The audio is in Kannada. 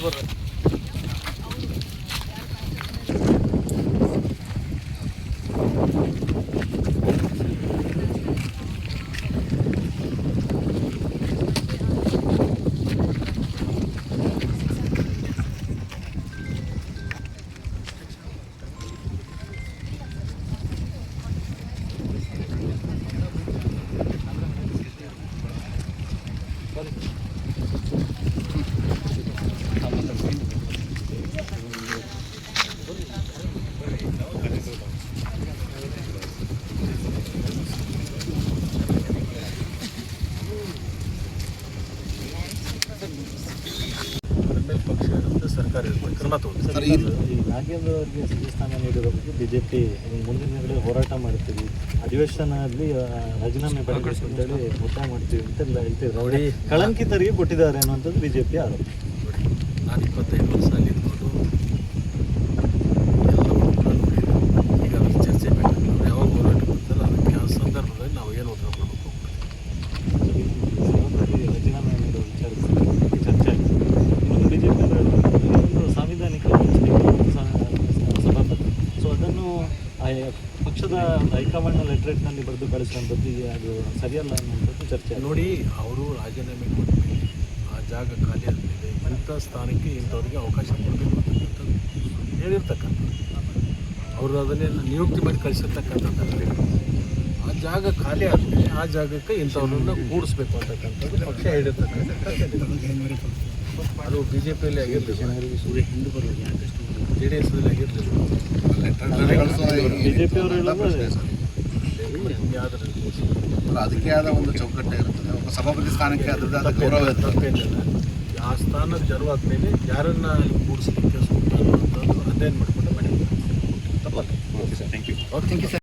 ಬರ್ರಿ. ಪಕ್ಷ ಸರ್ಕಾರ ಕ್ರಮ ತಗೊಂಡು ಈ ನಾಗೇಂದ್ರ ಅವರಿಗೆ ಸಚಿವ ಸ್ಥಾನ ನೀಡಿರೋ ಬಗ್ಗೆ ಬಿಜೆಪಿ ಮುಂದಿನ ದಿನಗಳಲ್ಲಿ ಹೋರಾಟ ಮಾಡ್ತೀವಿ, ಅಧಿವೇಶನದಲ್ಲಿ ರಾಜೀನಾಮೆ ಪಡೆಯಬೇಕು ಅಂತೇಳಿ ಒತ್ತಾಯ ಮಾಡ್ತೀವಿ ಅಂತೆಲ್ಲ ಹೇಳ್ತಿದ್ರು. ನೋಡಿ, ಕಳಂಕಿತರಿಗೆ ಕೊಟ್ಟಿದ್ದಾರೆ ಅನ್ನುವಂಥದ್ದು ಬಿಜೆಪಿ ಆರೋಪ. ನಾನು 25 ವರ್ಷ ಅಲ್ಲಿ ಇದ್ಕೊಂಡು ಎಲ್ಲ ಈಗ ಅದ್ರ ಚರ್ಚೆ ಬೇಕಾಗಿ ನಾವು ಯಾವಾಗ ಹೋರಾಟ ಮಾಡ್ತಾರೆ ಅದಕ್ಕೆ ಆ ಸಂದರ್ಭದಲ್ಲಿ ನಾವು ಏನು ಉತ್ತರ ಕೊಡಬೇಕು. ಸಭಾಪತಿ ರಾಜೀನಾಮೆ ನೀಡೋ ವಿಚಾರ ಚರ್ಚೆ ಆಗಿದೆ. ಇನ್ನೊಂದು ಬಿಜೆಪಿ ಒಂದು ಸಾಂವಿಧಾನಿಕ ಸಭಾಪತಿ, ಸೊ ಅದನ್ನು ಪಕ್ಷದ ಹೈಕಮಾಂಡ್ನ ಲೆಟ್ರೇಟ್ನಲ್ಲಿ ಬರೆದು ಕಳಿಸುವಂಥದ್ದು ಅದು ಸರಿಯಲ್ಲ ಅನ್ನುವಂಥದ್ದು ಚರ್ಚೆ. ನೋಡಿ, ಅವರು ರಾಜೀನಾಮೆ ಕೊಟ್ಟ ಮೇಲೆ ಆ ಜಾಗ ಖಾಲಿ ಆದಮೇಲೆ ಇಂಥ ಸ್ಥಾನಕ್ಕೆ ಇಂಥವ್ರಿಗೆ ಅವಕಾಶ ಕೊಡಬೇಕು ಅಂತಕ್ಕಂಥದ್ದು ಹೇಳಿರ್ತಕ್ಕಂಥದ್ದು, ಅವರು ಅದನ್ನೇ ನಿಯುಕ್ತಿ ಮಾಡಿ ಕಳಿಸಿರ್ತಕ್ಕಂಥದ್ದು. ಆ ಜಾಗ ಖಾಲಿ ಆದಮೇಲೆ ಆ ಜಾಗಕ್ಕೆ ಇಂಥವ್ರನ್ನ ಕೂಡಿಸ್ಬೇಕು ಅಂತಕ್ಕಂಥದ್ದು ಪಕ್ಷ ಹೇಳಿರ್ತಕ್ಕಂಥದ್ದು. ಅದು ಬಿ ಜೆ ಪಿಯಲ್ಲಿ ಆಗಿರಲಿಲ್ಲ, ಜೆ ಡಿ ಎಸ್ನಲ್ಲಿ ಆಗಿರಲಿಲ್ಲ, ಬಿಜೆಪಿ ಅವರು ಅದಕ್ಕೆ ಆದ ಒಂದು ಚೌಕಟ್ಟೆ ಇರುತ್ತದೆ. ಒಬ್ಬ ಸಭಾಪತಿ ಸ್ಥಾನಕ್ಕೆ ಅದರದ್ದು ಆದ ಗೌರವ ತಪ್ಪೇನಿಲ್ಲ. ಆ ಸ್ಥಾನಕ್ಕೆ ಜರುವಾದ ಮೇಲೆ ಯಾರನ್ನ ಅಲ್ಲಿ ಕೂಡಿಸಲಿಕ್ಕೆ ಸೂಕ್ತ ಅನ್ನುವಂಥದ್ದು ಅಧ್ಯಯನ ಮಾಡಿಕೊಂಡು ಮಾಡಿದ್ದಾರೆ. ತಪ್ಪಲ್ಲ. Thank you.